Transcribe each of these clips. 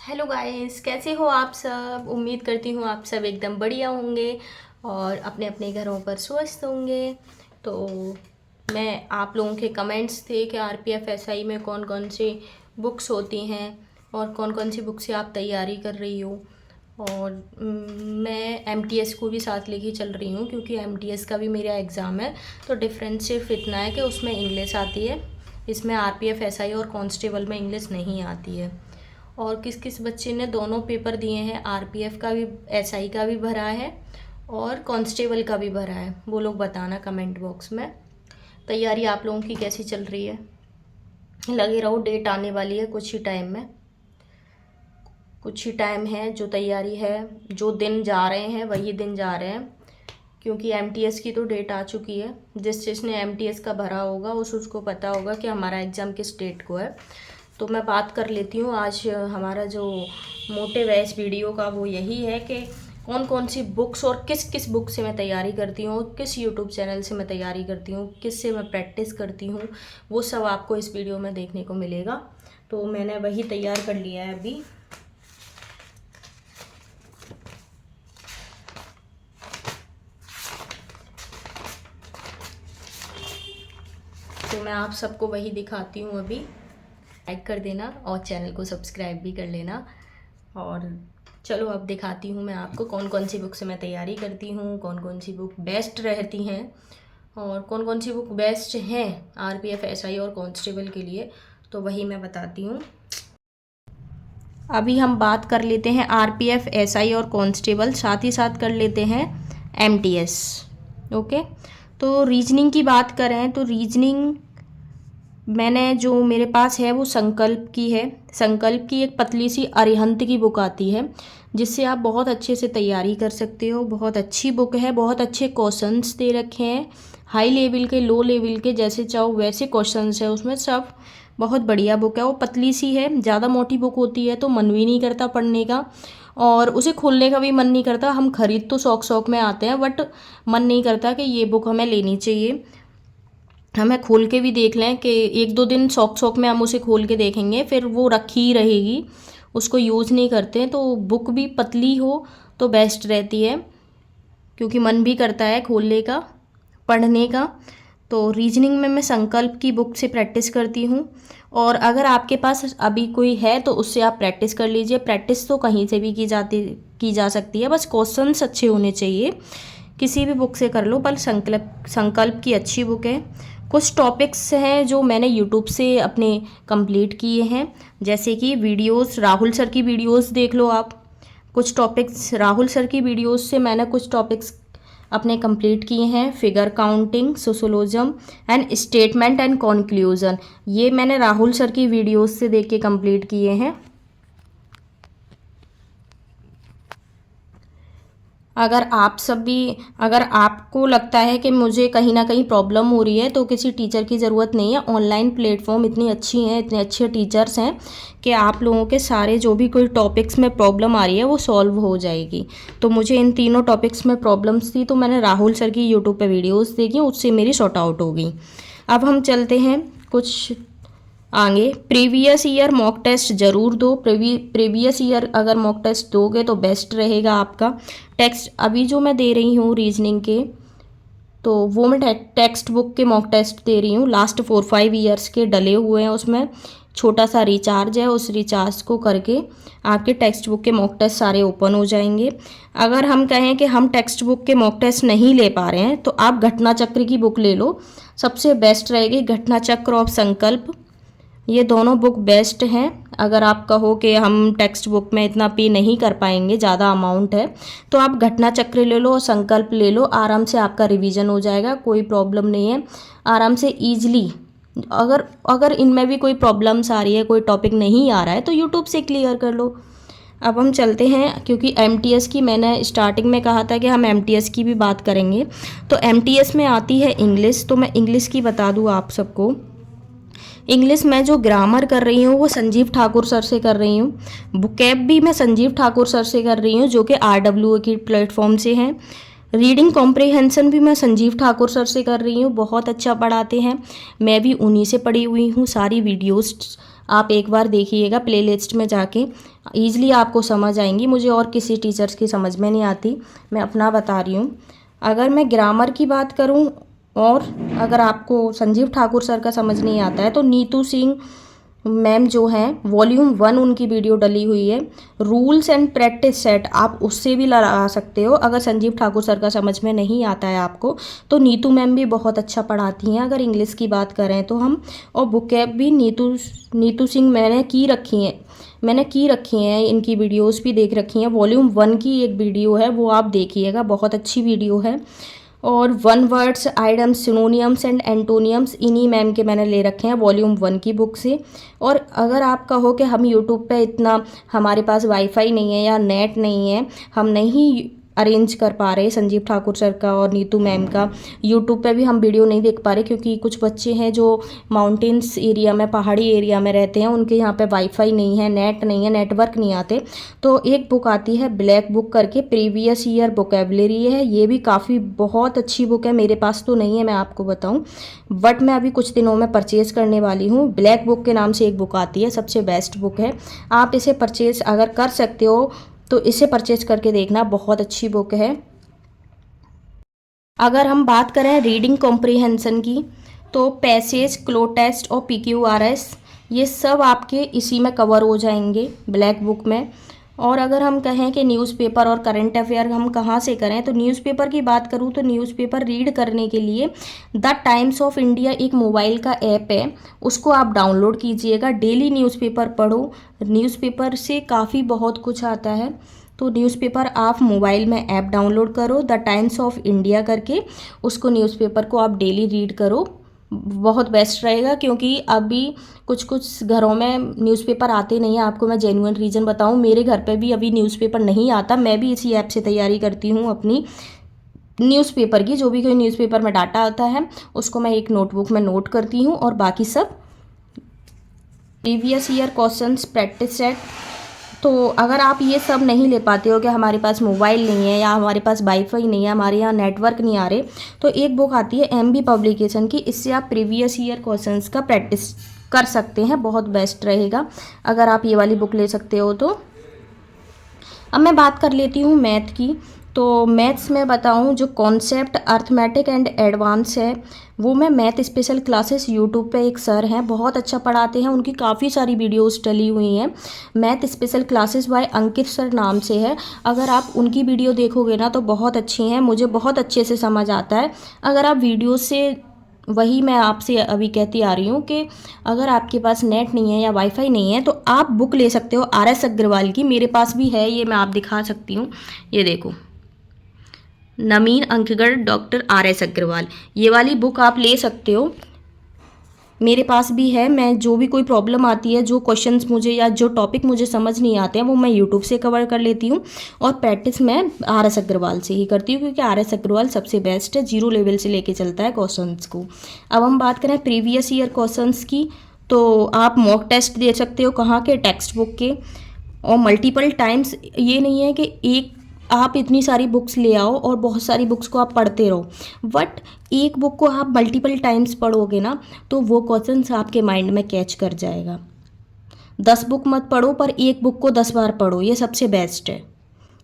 Hello guys, कैसे हो आप सब। उम्मीद करती हूँ आप सब एकदम बढ़िया होंगे और अपने अपने घरों पर स्वस्थ होंगे। तो मैं आप लोगों के कमेंट्स थे कि आरपीएफ एसआई में कौन कौन सी बुक्स होती हैं और कौन कौन सी बुक से आप तैयारी कर रही हो। और मैं एमटीएस को भी साथ लेके चल रही हूँ क्योंकि एमटीएस का भी मेरा एग्ज़ाम है। तो डिफरेंस सिर्फ इतना है कि उसमें इंग्लिश आती है, इसमें आरपीएफ एसआई और कांस्टेबल में इंग्लिश नहीं आती है। और किस किस बच्चे ने दोनों पेपर दिए हैं, आरपीएफ का भी एसआई का भी भरा है और कांस्टेबल का भी भरा है, वो लोग बताना कमेंट बॉक्स में। तैयारी आप लोगों की कैसी चल रही है। लगे रहो, डेट आने वाली है कुछ ही टाइम में, कुछ ही टाइम है। जो तैयारी है, जो दिन जा रहे हैं वही दिन जा रहे हैं क्योंकि एमटीएस की तो डेट आ चुकी है। जिसने एमटीएस का भरा होगा उसको पता होगा कि हमारा एग्ज़ाम किस डेट को है। तो मैं बात कर लेती हूँ आज हमारा जो मोटिव है इस वीडियो का, वो यही है कि कौन कौन सी बुक्स और किस किस बुक से मैं तैयारी करती हूँ, किस यूट्यूब चैनल से मैं तैयारी करती हूँ, किस से मैं प्रैक्टिस करती हूँ, वो सब आपको इस वीडियो में देखने को मिलेगा। तो मैंने वही तैयार कर लिया है अभी। तो मैं आप सबको वही दिखाती हूँ अभी। लाइक कर देना और चैनल को सब्सक्राइब भी कर लेना। और चलो अब दिखाती हूँ मैं आपको कौन कौन सी बुक से मैं तैयारी करती हूँ, कौन कौन सी बुक बेस्ट रहती हैं और कौन कौन सी बुक बेस्ट हैं आरपीएफ एसआई और कांस्टेबल के लिए। तो वही मैं बताती हूँ। अभी हम बात कर लेते हैं आरपीएफ एसआई और कांस्टेबल, साथ ही साथ कर लेते हैं एमटीएस। ओके, तो रीजनिंग की बात करें तो रीजनिंग मैंने जो मेरे पास है वो संकल्प की है। संकल्प की एक पतली सी अरिहंत की बुक आती है जिससे आप बहुत अच्छे से तैयारी कर सकते हो। बहुत अच्छी बुक है, बहुत अच्छे क्वेश्चंस दे रखे हैं, हाई लेवल के लो लेवल के, जैसे चाहो वैसे क्वेश्चंस है उसमें सब। बहुत बढ़िया बुक है। वो पतली सी है, ज़्यादा मोटी बुक होती है तो मन भी नहीं करता पढ़ने का और उसे खोलने का भी मन नहीं करता। हम खरीद तो शौक शौक में आते हैं बट मन नहीं करता कि ये बुक हमें लेनी चाहिए, हमें खोल के भी देख लें कि एक दो दिन शौक शौक में हम उसे खोल के देखेंगे, फिर वो रखी ही रहेगी, उसको यूज़ नहीं करते हैं। तो बुक भी पतली हो तो बेस्ट रहती है क्योंकि मन भी करता है खोलने का, पढ़ने का। तो रीजनिंग में मैं संकल्प की बुक से प्रैक्टिस करती हूँ। और अगर आपके पास अभी कोई है तो उससे आप प्रैक्टिस कर लीजिए। प्रैक्टिस तो कहीं से भी की जा सकती है, बस क्वेश्चंस अच्छे होने चाहिए। किसी भी बुक से कर लो, पर संकल्प की अच्छी बुक है। कुछ टॉपिक्स हैं जो मैंने यूट्यूब से अपने कंप्लीट किए हैं, जैसे कि वीडियोस, राहुल सर की वीडियोस देख लो आप। कुछ टॉपिक्स राहुल सर की वीडियोस से मैंने कुछ टॉपिक्स अपने कंप्लीट किए हैं। Figure counting, syllogism and statement and conclusion, ये मैंने राहुल सर की वीडियोस से देख के कंप्लीट किए हैं। अगर आपको लगता है कि मुझे कहीं ना कहीं प्रॉब्लम हो रही है तो किसी टीचर की ज़रूरत नहीं है। ऑनलाइन प्लेटफॉर्म इतनी अच्छी हैं, इतने अच्छे टीचर्स हैं कि आप लोगों के सारे जो भी कोई टॉपिक्स में प्रॉब्लम आ रही है वो सॉल्व हो जाएगी। तो मुझे इन तीनों टॉपिक्स में प्रॉब्लम्स थी तो मैंने राहुल सर की यूट्यूब पे वीडियोस देखी, उससे मेरी सॉर्ट आउट हो गई। अब हम चलते हैं कुछ आगे। प्रीवियस ईयर मॉक टेस्ट ज़रूर दो। प्रीवियस ईयर अगर मॉक टेस्ट दोगे तो बेस्ट रहेगा आपका। टेक्स्ट अभी जो मैं दे रही हूँ रीजनिंग के, तो वो मैं टेक्स्ट बुक के मॉक टेस्ट दे रही हूँ। लास्ट 4-5 ईयर्स के डले हुए हैं उसमें, छोटा सा रिचार्ज है, उस रिचार्ज को करके आपके टेक्स्ट बुक के मॉक टेस्ट सारे ओपन हो जाएंगे। अगर हम कहें कि हम टेक्स्ट बुक के मॉक टेस्ट नहीं ले पा रहे हैं तो आप घटना चक्र की बुक ले लो, सबसे बेस्ट रहेगी। घटना चक्र और संकल्प, ये दोनों बुक बेस्ट हैं। अगर आप कहो कि हम टेक्स्ट बुक में इतना पे नहीं कर पाएंगे, ज़्यादा अमाउंट है, तो आप घटना चक्र ले लो और संकल्प ले लो, आराम से आपका रिवीजन हो जाएगा, कोई प्रॉब्लम नहीं है। आराम से ईजिली, अगर इनमें भी कोई प्रॉब्लम्स आ रही है, कोई टॉपिक नहीं आ रहा है तो यूट्यूब से क्लियर कर लो। अब हम चलते हैं, क्योंकि एमटीएस की मैंने स्टार्टिंग में कहा था कि हम एमटीएस की भी बात करेंगे। तो एमटीएस में आती है इंग्लिश, तो मैं इंग्लिश की बता दूँ आप सबको। इंग्लिश में जो ग्रामर कर रही हूँ वो संजीव ठाकुर सर से कर रही हूँ। बुकैब भी मैं संजीव ठाकुर सर से कर रही हूँ जो कि RWA की प्लेटफॉर्म से हैं। रीडिंग कॉम्प्रिहेंशन भी मैं संजीव ठाकुर सर से कर रही हूँ, बहुत अच्छा पढ़ाते हैं। मैं भी उन्हीं से पढ़ी हुई हूँ, सारी वीडियोस आप एक बार देखिएगा प्लेलिस्ट में जाके, ईज़िली आपको समझ आएंगी। मुझे और किसी टीचर्स की समझ में नहीं आती, मैं अपना बता रही हूँ। अगर मैं ग्रामर की बात करूँ और अगर आपको संजीव ठाकुर सर का समझ नहीं आता है तो नीतू सिंह मैम जो हैं वॉल्यूम 1 उनकी वीडियो डली हुई है, रूल्स एंड प्रैक्टिस सेट, आप उससे भी लगा सकते हो। अगर संजीव ठाकुर सर का समझ में नहीं आता है आपको तो नीतू मैम भी बहुत अच्छा पढ़ाती हैं अगर इंग्लिश की बात करें तो हम। और बुकैब भी नीतू सिंह मैंने की रखी हैं, इनकी वीडियोस भी देख रखी हैं। वॉल्यूम 1 की एक वीडियो है वो आप देखिएगा, बहुत अच्छी वीडियो है। और 1 वर्ड्स, आइडम्स, सिनोनियम्स एंड एंटोनियम्स इन्हीं मैम के मैंने ले रखे हैं वॉल्यूम 1 की बुक से। और अगर आप कहो कि हम यूट्यूब पे इतना, हमारे पास वाईफाई नहीं है या नेट नहीं है, हम नहीं अरेंज कर पा रहे संजीव ठाकुर सर का और नीतू मैम का, यूट्यूब पे भी हम वीडियो नहीं देख पा रहे क्योंकि कुछ बच्चे हैं जो माउंटेन्स एरिया में, पहाड़ी एरिया में रहते हैं, उनके यहाँ पे वाईफाई नहीं है, नेट नहीं है, नेटवर्क नहीं आते, तो एक बुक आती है ब्लैक बुक करके, प्रीवियस ईयर वोकैबुलरी है। ये भी काफ़ी बहुत अच्छी बुक है, मेरे पास तो नहीं है मैं आपको बताऊँ, बट मैं अभी कुछ दिनों में परचेज़ करने वाली हूँ। ब्लैक बुक के नाम से एक बुक आती है, सबसे बेस्ट बुक है, आप इसे परचेज़ अगर कर सकते हो तो इसे परचेज करके देखना, बहुत अच्छी बुक है। अगर हम बात करें रीडिंग कॉम्प्रिहेंशन की तो पैसेज, क्लो टेस्ट और PQRS ये सब आपके इसी में कवर हो जाएंगे ब्लैक बुक में। और अगर हम कहें कि न्यूज़पेपर और करंट अफेयर हम कहाँ से करें, तो न्यूज़पेपर की बात करूँ तो न्यूज़पेपर रीड करने के लिए द टाइम्स ऑफ इंडिया एक मोबाइल का ऐप है, उसको आप डाउनलोड कीजिएगा, डेली न्यूज़पेपर पढ़ो। न्यूज़पेपर से काफ़ी बहुत कुछ आता है, तो न्यूज़पेपर आप मोबाइल में ऐप डाउनलोड करो द टाइम्स ऑफ इंडिया करके, उसको न्यूज़पेपर को आप डेली रीड करो, बहुत बेस्ट रहेगा। क्योंकि अभी कुछ घरों में न्यूज़पेपर आते नहीं हैं, आपको मैं जेन्युइन रीज़न बताऊं, मेरे घर पे भी अभी न्यूज़पेपर नहीं आता, मैं भी इसी ऐप से तैयारी करती हूं अपनी न्यूज़पेपर की। जो भी कोई न्यूज़पेपर में डाटा आता है उसको मैं एक नोटबुक में नोट करती हूँ और बाकी सब previous year questions, practice set. तो अगर आप ये सब नहीं ले पाते हो कि हमारे पास मोबाइल नहीं है या हमारे पास वाईफाई नहीं है, हमारे यहाँ नेटवर्क नहीं आ रहे, तो एक बुक आती है MB पब्लिकेशन की, इससे आप प्रीवियस ईयर क्वेश्चंस का प्रैक्टिस कर सकते हैं, बहुत बेस्ट रहेगा अगर आप ये वाली बुक ले सकते हो तो। अब मैं बात कर लेती हूँ मैथ की। तो मैथ्स में बताऊँ, जो कॉन्सेप्ट अर्थमेटिक एंड एडवांस है वो मैं मैथ स्पेशल क्लासेस यूट्यूब पे एक सर हैं, बहुत अच्छा पढ़ाते हैं, उनकी काफ़ी सारी वीडियोस डली हुई हैं। मैथ स्पेशल क्लासेस बाय अंकित सर नाम से है, अगर आप उनकी वीडियो देखोगे ना तो बहुत अच्छी हैं, मुझे बहुत अच्छे से समझ आता है। अगर आप वीडियो से, वही मैं आपसे अभी कहती आ रही हूँ कि अगर आपके पास नेट नहीं है या वाईफाई नहीं है तो आप बुक ले सकते हो RS अग्रवाल की, मेरे पास भी है, ये मैं आप दिखा सकती हूँ, ये देखो, नवीन अंकगढ़ डॉक्टर RS अग्रवाल, ये वाली बुक आप ले सकते हो, मेरे पास भी है। मैं जो भी कोई प्रॉब्लम आती है, जो क्वेश्चंस मुझे या जो टॉपिक मुझे समझ नहीं आते हैं वो मैं यूट्यूब से कवर कर लेती हूँ, और प्रैक्टिस मैं RS अग्रवाल से ही करती हूँ क्योंकि RS अग्रवाल सबसे बेस्ट है, 0 लेवल से लेके चलता है क्वेश्चंस को। अब हम बात करें प्रीवियस ईयर क्वेश्चंस की, तो आप मॉक टेस्ट दे सकते हो, कहाँ के, टेक्स्ट बुक के, और मल्टीपल टाइम्स। ये नहीं है कि एक आप इतनी सारी बुक्स ले आओ और बहुत सारी बुक्स को आप पढ़ते रहो, बट एक बुक को आप मल्टीपल टाइम्स पढ़ोगे ना तो वो क्वेश्चंस आपके माइंड में कैच कर जाएगा। 10 बुक मत पढ़ो पर एक बुक को 10 बार पढ़ो, ये सबसे बेस्ट है।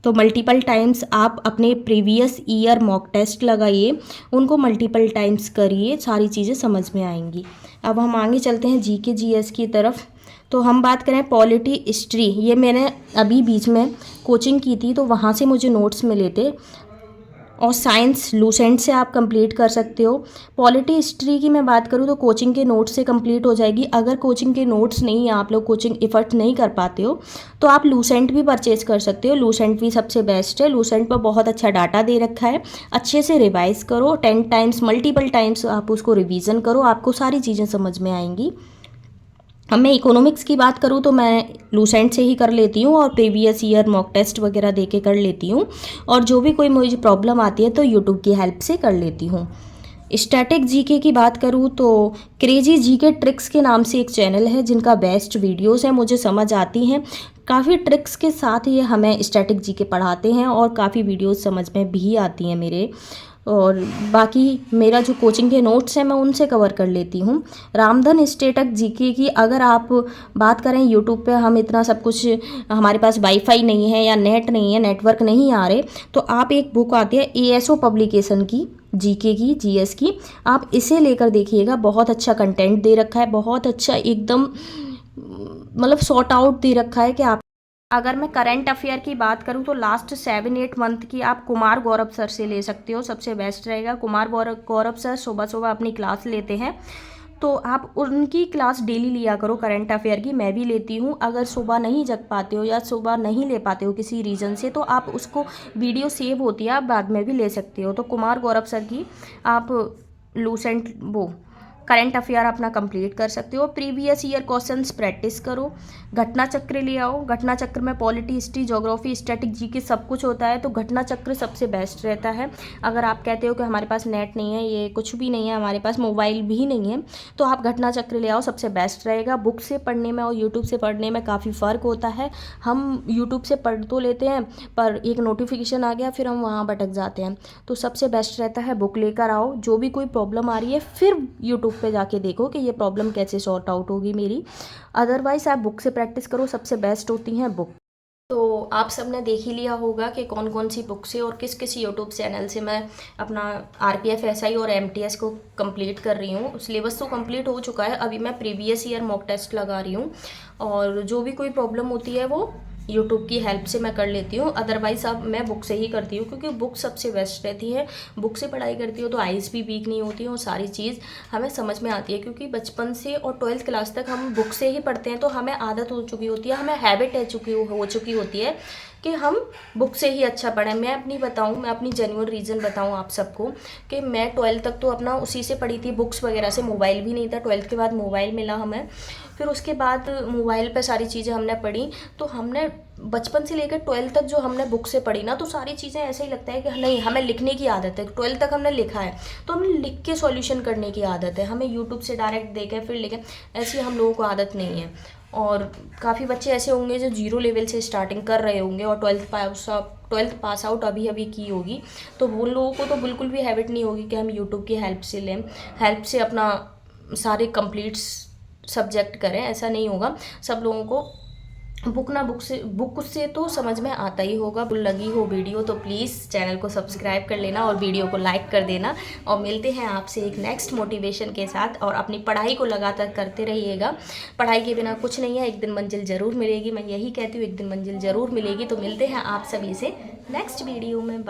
तो मल्टीपल टाइम्स आप अपने प्रीवियस ईयर मॉक टेस्ट लगाइए, उनको मल्टीपल टाइम्स करिए, सारी चीज़ें समझ में आएंगी। अब हम आगे चलते हैं GK GS की तरफ। तो हम बात करें पॉलिटी हिस्ट्री, ये मैंने अभी बीच में कोचिंग की थी तो वहाँ से मुझे नोट्स मिले थे, और साइंस लूसेंट से आप कंप्लीट कर सकते हो। पॉलिटी हिस्ट्री की मैं बात करूँ तो कोचिंग के नोट्स से कंप्लीट हो जाएगी। अगर कोचिंग के नोट्स नहीं, आप लोग कोचिंग एफर्ट नहीं कर पाते हो तो आप लूसेंट भी परचेज़ कर सकते हो, लूसेंट भी सबसे बेस्ट है। लूसेंट पर बहुत अच्छा डाटा दे रखा है, अच्छे से रिवाइज़ करो, 10 टाइम्स मल्टीपल टाइम्स आप उसको रिवीजन करो, आपको सारी चीज़ें समझ में आएंगी। अब मैं इकोनॉमिक्स की बात करूँ तो मैं लूसेंट से ही कर लेती हूँ और प्रीवियस ईयर मॉक टेस्ट वगैरह दे के कर लेती हूँ, और जो भी कोई मुझे प्रॉब्लम आती है तो यूट्यूब की हेल्प से कर लेती हूँ। स्टैटिक जीके की बात करूँ तो क्रेजी जीके ट्रिक्स के नाम से एक चैनल है जिनका बेस्ट वीडियोस है, मुझे समझ आती हैं, काफ़ी ट्रिक्स के साथ ये हमें स्टैटिक जीके पढ़ाते हैं और काफ़ी वीडियोस समझ में भी आती हैं मेरे। और बाकी मेरा जो कोचिंग के नोट्स हैं मैं उनसे कवर कर लेती हूँ। रामधन स्टेटक जीके की अगर आप बात करें, यूट्यूब पे हम इतना सब कुछ, हमारे पास वाईफाई नहीं है या नेट नहीं है, नेटवर्क नहीं आ रहे, तो आप एक बुक आती है एएसओ पब्लिकेशन की, जीके की, जीएस की, आप इसे लेकर देखिएगा। बहुत अच्छा कंटेंट दे रखा है, बहुत अच्छा एकदम मतलब सॉर्ट आउट दे रखा है कि आप, अगर मैं करंट अफेयर की बात करूं तो लास्ट 7-8 मंथ की आप कुमार गौरव सर से ले सकते हो, सबसे बेस्ट रहेगा। कुमार गौरव सर सुबह सुबह अपनी क्लास लेते हैं, तो आप उनकी क्लास डेली लिया करो करंट अफेयर की। मैं भी लेती हूँ। अगर सुबह नहीं जग पाते हो या सुबह नहीं ले पाते हो किसी रीज़न से, तो आप उसको, वीडियो सेव होती है, आप बाद में भी ले सकते हो। तो कुमार गौरव सर की आप लूसेंट वो करंट अफेयर अपना कंप्लीट कर सकते हो। प्रीवियस ईयर क्वेश्चंस प्रैक्टिस करो। घटना चक्र ले आओ। घटना चक्र में polity, history, geography, static, GK सब कुछ होता है, तो घटना चक्र सबसे बेस्ट रहता है। अगर आप कहते हो कि हमारे पास नेट नहीं है, ये कुछ भी नहीं है, हमारे पास मोबाइल भी नहीं है, तो आप घटना चक्र ले आओ, सबसे बेस्ट रहेगा। बुक से पढ़ने में और यूट्यूब से पढ़ने में काफ़ी फ़र्क होता है। हम यूट्यूब से पढ़ तो लेते हैं, पर एक नोटिफिकेशन आ गया फिर हम वहाँ भटक जाते हैं। तो सबसे बेस्ट रहता है बुक लेकर आओ। जो भी कोई प्रॉब्लम आ रही है फिर यूट्यूब पे जाके देखो कि ये प्रॉब्लम कैसे सॉर्ट आउट होगी मेरी। अदरवाइज़ आप बुक से प्रैक्टिस करो, सबसे बेस्ट होती हैं बुक। तो आप सब ने देख ही लिया होगा कि कौन कौन सी बुक से और किस किस यूट्यूब चैनल से मैं अपना आरपीएफ एसआई और एमटीएस को कंप्लीट कर रही हूँ। सिलेबस तो कंप्लीट हो चुका है, अभी मैं प्रीवियस ईयर मॉक टेस्ट लगा रही हूँ, और जो भी कोई प्रॉब्लम होती है वो यूट्यूब की हेल्प से मैं कर लेती हूँ। अदरवाइज़ अब मैं बुक से ही करती हूँ, क्योंकि बुक सबसे बेस्ट रहती है। बुक से पढ़ाई करती हो तो आइज़ भी वीक नहीं होती है और सारी चीज़ हमें समझ में आती है, क्योंकि बचपन से और 12th क्लास तक हम बुक से ही पढ़ते हैं, तो हमें आदत हो चुकी होती है, हमें हैबिट हो चुकी होती है कि हम बुक से ही अच्छा पढ़ें। मैं अपनी बताऊँ, मैं अपनी जेन्युइन रीज़न बताऊँ आप सबको, कि मैं 12th तक तो अपना उसी से पढ़ी थी, बुक्स वगैरह से। मोबाइल भी नहीं था, 12th के बाद मोबाइल मिला हमें, फिर उसके बाद मोबाइल पे सारी चीज़ें हमने पढ़ी। तो हमने बचपन से लेकर 12th तक जो हमने बुक से पढ़ी ना, तो सारी चीज़ें ऐसे ही लगता है कि नहीं, हमें लिखने की आदत है। 12th तक हमने लिखा है तो हमें लिख के सॉल्यूशन करने की आदत है, हमें यूट्यूब से डायरेक्ट देखें फिर लिखें, ऐसी हम लोगों को आदत नहीं है। और काफ़ी बच्चे ऐसे होंगे जो 0 लेवल से स्टार्टिंग कर रहे होंगे और 12th पास आउट अभी अभी की होगी, तो वो लोगों को तो बिल्कुल भी हैबिट नहीं होगी कि हम यूट्यूब की हेल्प से लें, हेल्प से अपना सारे कंप्लीट सब्जेक्ट करें। ऐसा नहीं होगा। सब लोगों को बुक से तो समझ में आता ही होगा। लगी हो वीडियो तो प्लीज़ चैनल को सब्सक्राइब कर लेना और वीडियो को लाइक कर देना, और मिलते हैं आपसे एक नेक्स्ट मोटिवेशन के साथ। और अपनी पढ़ाई को लगातार करते रहिएगा। पढ़ाई के बिना कुछ नहीं है, एक दिन मंजिल ज़रूर मिलेगी। मैं यही कहती हूँ, एक दिन मंजिल ज़रूर मिलेगी। तो मिलते हैं आप सभी से नेक्स्ट वीडियो में।